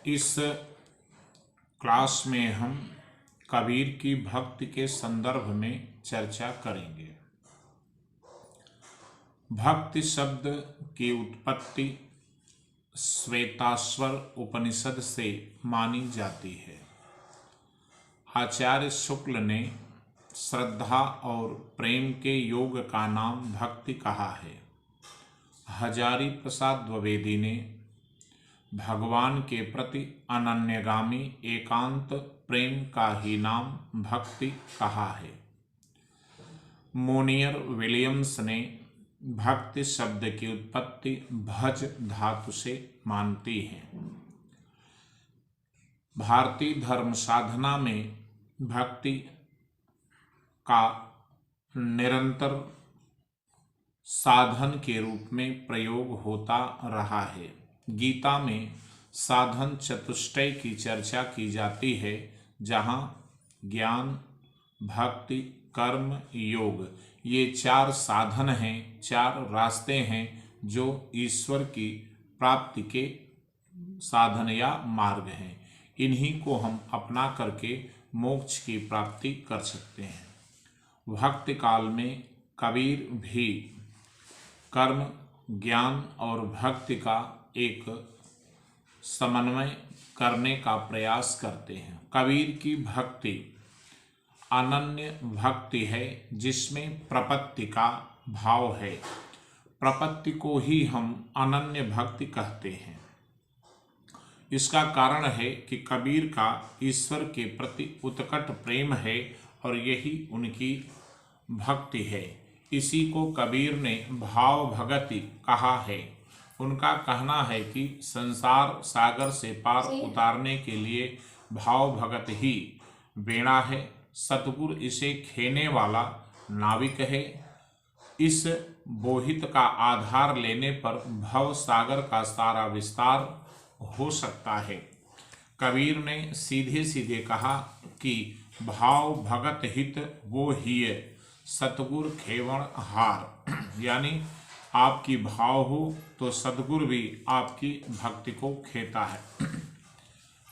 इस क्लास में हम कबीर की भक्ति के संदर्भ में चर्चा करेंगे। भक्ति शब्द की उत्पत्ति श्वेताश्वर उपनिषद से मानी जाती है। आचार्य शुक्ल ने श्रद्धा और प्रेम के योग का नाम भक्ति कहा है। हजारी प्रसाद द्विवेदी ने भगवान के प्रति अनन्यगामी एकांत प्रेम का ही नाम भक्ति कहा है। मोनियर विलियम्स ने भक्ति शब्द की उत्पत्ति भज धातु से मानती है। भारतीय धर्म साधना में भक्ति का निरंतर साधन के रूप में प्रयोग होता रहा है। गीता में साधन चतुष्टय की चर्चा की जाती है, जहाँ ज्ञान, भक्ति, कर्म, योग ये चार साधन हैं, चार रास्ते हैं जो ईश्वर की प्राप्ति के साधन या मार्ग हैं। इन्हीं को हम अपना करके मोक्ष की प्राप्ति कर सकते हैं। भक्ति काल में कबीर भी कर्म, ज्ञान और भक्ति का एक समन्वय करने का प्रयास करते हैं। कबीर की भक्ति अनन्य भक्ति है, जिसमें प्रपत्ति का भाव है। प्रपत्ति को ही हम अनन्य भक्ति कहते हैं। इसका कारण है कि कबीर का ईश्वर के प्रति उत्कट प्रेम है और यही उनकी भक्ति है। इसी को कबीर ने भाव भगति कहा है। उनका कहना है कि संसार सागर से पार उतारने के लिए भाव भगत ही बेड़ा है। सतगुरु इसे खेने वाला नाविक है। इस बोहित का आधार लेने पर भव सागर का सारा विस्तार हो सकता है। कबीर ने सीधे सीधे कहा कि भाव भगत हित वो ही सतगुर खेवण हार, यानी आपकी भाव हो तो सतगुरु भी आपकी भक्ति को खेता है।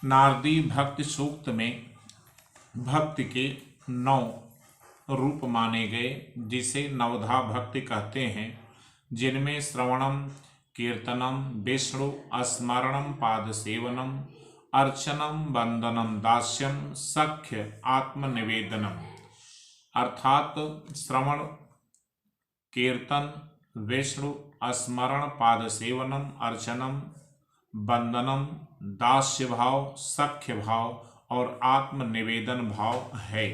नारदी भक्ति सूक्त में भक्ति के 9 रूप माने गए, जिसे नवधा भक्ति कहते हैं, जिनमें श्रवणम, कीर्तनम, विष्णु स्मरणम, पाद सेवनम, अर्चनम, वंदनम, दास्यम, सख्य, आत्मनिवेदनम, अर्थात श्रवण, कीर्तन, विष्णु स्मरण, पाद सेवनम, अर्चनम, वंदनम, दास्य भाव, सख्य भाव और आत्मनिवेदन भाव है।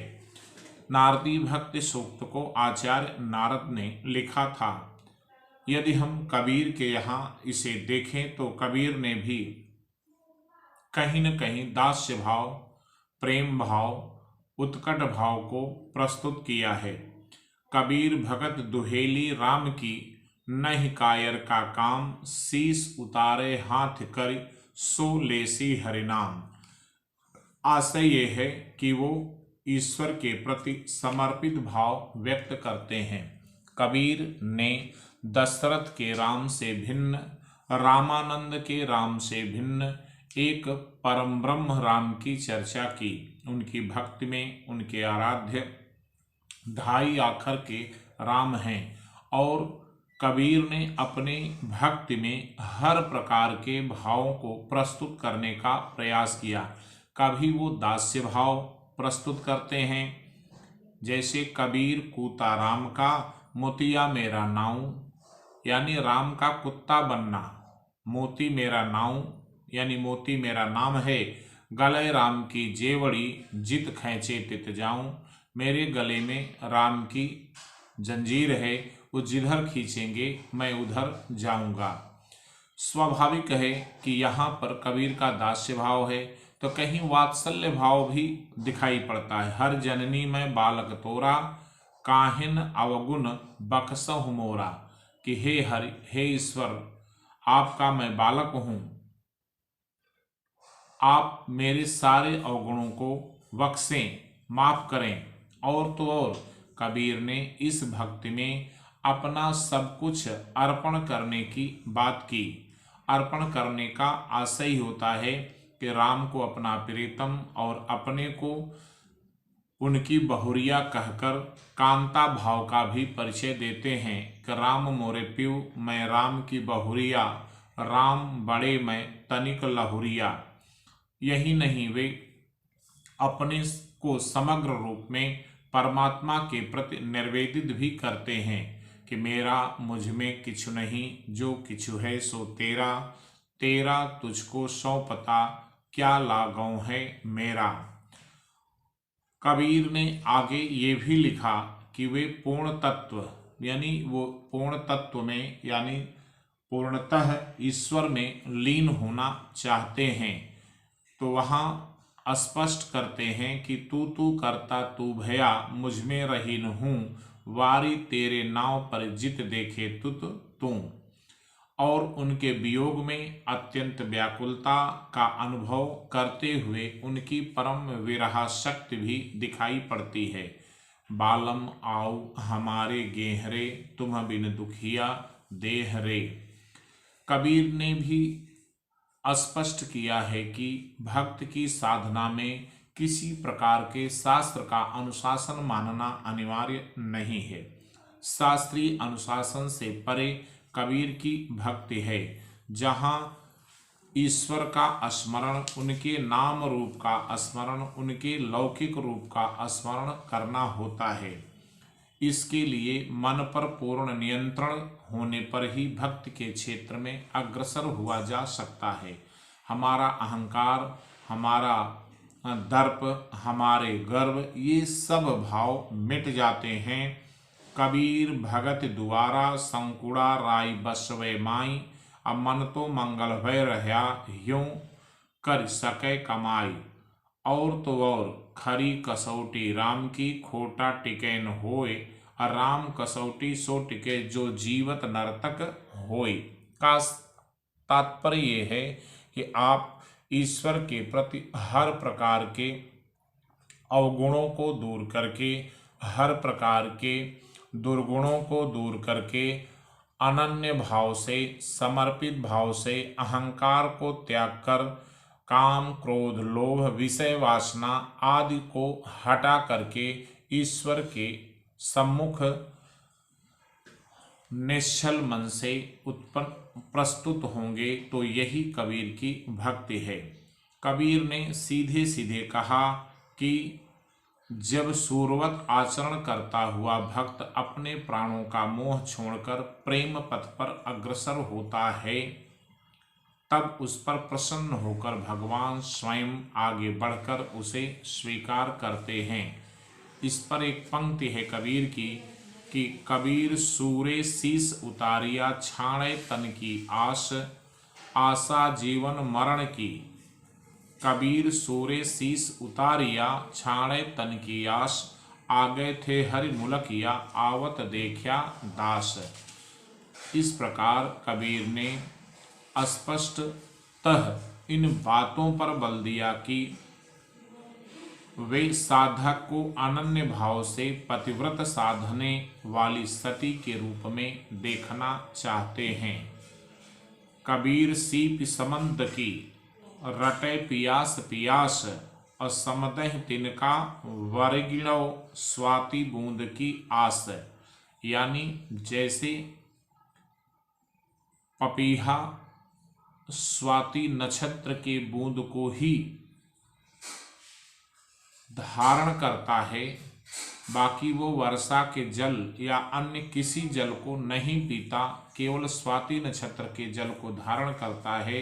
नारदी भक्ति सूक्त को आचार्य नारद ने लिखा था। यदि हम कबीर के यहाँ इसे देखें तो कबीर ने भी कहीं न कहीं दास्य भाव, प्रेम भाव, उत्कट भाव को प्रस्तुत किया है। कबीर भगत दुहेली राम की, नहीं कायर का काम, शीस उतारे हाथ कर सो लेसी हरिनाम। आशय ये है कि वो ईश्वर के प्रति समर्पित भाव व्यक्त करते हैं। कबीर ने दशरथ के राम से भिन्न, रामानंद के राम से भिन्न एक परम ब्रह्म राम की चर्चा की। उनकी भक्ति में उनके आराध्य ढाई आखर के राम हैं और कबीर ने अपने भक्ति में हर प्रकार के भावों को प्रस्तुत करने का प्रयास किया। कभी वो दास्य भाव प्रस्तुत करते हैं, जैसे कबीर कूता राम का, मोतिया मेरा नाऊ, यानी राम का कुत्ता बनना, मोती मेरा नाऊ यानी मोती मेरा नाम है, गले राम की जेवड़ी, जित खैचे तित जाऊं, मेरे गले में राम की जंजीर है, वो जिधर खींचेंगे मैं उधर जाऊंगा। स्वाभाविक है कि यहाँ पर कबीर का दास्य भाव है तो कहीं वात्सल्य भाव भी दिखाई पड़ता है। हर जननी में बालक तोरा, काहिन अवगुण बख्सहु मोरा, कि हे हरि, हे ईश्वर, आपका मैं बालक हूँ, आप मेरे सारे अवगुणों को बख्शें, माफ करें। और तो और कबीर ने इस भक्ति में अपना सब कुछ अर्पण करने की बात की। अर्पण करने का आशय ही होता है कि राम को अपना प्रीतम और अपने को उनकी बहुरिया कहकर कांता भाव का भी परिचय देते हैं कि राम मोरे प्यू मैं राम की बहुरिया, राम बड़े मैं तनिक लहुरिया। यही नहीं, वे अपने को समग्र रूप में परमात्मा के प्रति निवेदित भी करते हैं कि मेरा मुझ में किछु नहीं, जो किछु है सो तेरा, तेरा तुझको सौ पता, क्या लागों है मेरा। कबीर ने आगे ये भी लिखा कि वे पूर्ण तत्व यानी वो पूर्ण तत्व में यानी पूर्णतः ईश्वर में लीन होना चाहते हैं। तो वहाँ स्पष्ट करते हैं कि तू करता तू भया, मुझ में रहीन हूँ, वारी तेरे नाव पर जित देखे तुत तू। और उनके वियोग में अत्यंत व्याकुलता का अनुभव करते हुए उनकी परम विरह शक्ति भी दिखाई पड़ती है। बालम आओ हमारे गेहरे, तुम बिन दुखिया देह रे। कबीर ने भी स्पष्ट किया है कि भक्त की साधना में किसी प्रकार के शास्त्र का अनुशासन मानना अनिवार्य नहीं है। शास्त्रीय अनुशासन से परे कबीर की भक्ति है, जहाँ ईश्वर का स्मरण, उनके नाम रूप का स्मरण, उनके लौकिक रूप का स्मरण करना होता है। इसके लिए मन पर पूर्ण नियंत्रण होने पर ही भक्ति के क्षेत्र में अग्रसर हुआ जा सकता है। हमारा अहंकार, हमारा दर्प, हमारे गर्व, ये सब भाव मिट जाते हैं। कबीर भगत द्वारा संकुड़ा राय बसवे माई, अब मन तो मंगल भय रहा यूं कर सके कमाई। और तो और खरी कसौटी राम की, खोटा टिके न होए, राम कसौटी सो टिके जो जीवत नर्तक होए। का तात्पर्य ये है कि आप ईश्वर के प्रति हर प्रकार के अवगुणों को दूर करके, हर प्रकार के दुर्गुणों को दूर करके, अनन्य भाव से, समर्पित भाव से, अहंकार को त्याग कर, काम क्रोध लोभ विषय वासना आदि को हटा करके ईश्वर के सम्मुख निश्चल मन से उत्पन्न प्रस्तुत होंगे, तो यही कबीर की भक्ति है। कबीर ने सीधे सीधे कहा कि जब सूरवत आचरण करता हुआ भक्त अपने प्राणों का मोह छोड़कर प्रेम पथ पर अग्रसर होता है, तब उस पर प्रसन्न होकर भगवान स्वयं आगे बढ़कर उसे स्वीकार करते हैं। इस पर एक पंक्ति है कबीर की कि कबीर सूरे शीस उतारिया, छाणे तन की आस, आशा जीवन मरण की। कबीर सूरे शीस उतारिया, छाणे तन की आस, आगे थे हरि मुलकिया, आवत देखा दास। इस प्रकार कबीर ने स्पष्टतः इन बातों पर बल दिया कि वे साधक को अनन्य भाव से पतिव्रत साधने वाली सती के रूप में देखना चाहते हैं। कबीर सीप समंद की, रटे पियास पियास, और समदह तिनका वर्गिणो स्वाति बूंद की आस। यानी जैसे पपीहा स्वाति नक्षत्र के बूंद को ही धारण करता है, बाकी वो वर्षा के जल या अन्य किसी जल को नहीं पीता, केवल स्वाति नक्षत्र के जल को धारण करता है,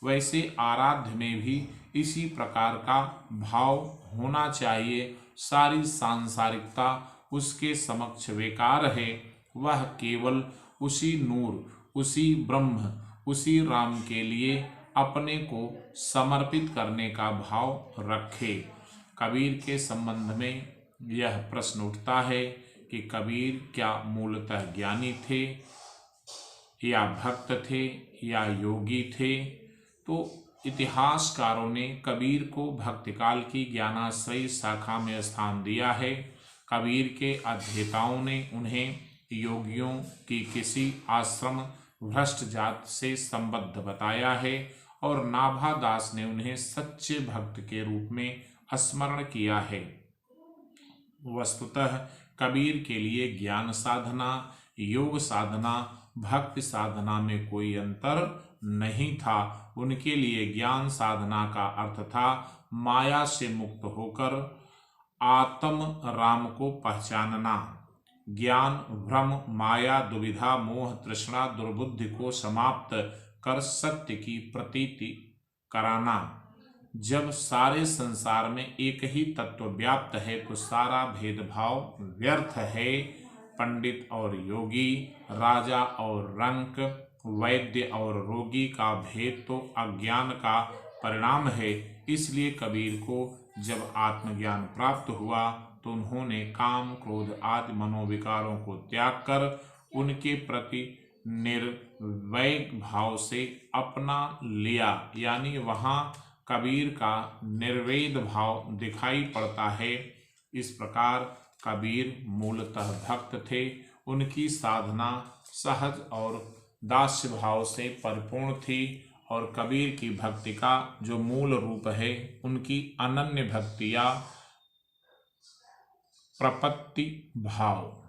वैसे आराध्य में भी इसी प्रकार का भाव होना चाहिए। सारी सांसारिकता उसके समक्ष बेकार है, वह केवल उसी नूर, उसी ब्रह्म, उसी राम के लिए अपने को समर्पित करने का भाव रखे। कबीर के संबंध में यह प्रश्न उठता है कि कबीर क्या मूलतः ज्ञानी थे या भक्त थे या योगी थे। तो इतिहासकारों ने कबीर को भक्तिकाल की ज्ञानाश्रयी शाखा में स्थान दिया है। कबीर के अध्येताओं ने उन्हें योगियों की किसी आश्रम भ्रष्ट जात से संबद्ध बताया है और नाभादास ने उन्हें सच्चे भक्त के रूप में स्मरण किया है। वस्तुतः कबीर के लिए ज्ञान साधना, योग साधना, भक्ति साधना में कोई अंतर नहीं था। उनके लिए ज्ञान साधना का अर्थ था माया से मुक्त होकर आत्म राम को पहचानना। ज्ञान, भ्रम, माया, दुविधा, मोह, तृष्णा, दुर्बुद्धि को समाप्त कर सत्य की प्रतीति कराना। जब सारे संसार में एक ही तत्व व्याप्त है तो सारा भेदभाव व्यर्थ है। पंडित और योगी, राजा और रंक, वैद्य और रोगी का भेद तो अज्ञान का परिणाम है। इसलिए कबीर को जब आत्मज्ञान प्राप्त हुआ तो उन्होंने काम, क्रोध आदि मनोविकारों को त्याग कर उनके प्रति निर्वैर भाव से अपना लिया। यानी वहाँ कबीर का निर्वेद भाव दिखाई पड़ता है। इस प्रकार कबीर मूलतः भक्त थे। उनकी साधना सहज और दास्य भाव से परिपूर्ण थी और कबीर की भक्ति का जो मूल रूप है उनकी अनन्य भक्ति या प्रपत्ति भाव।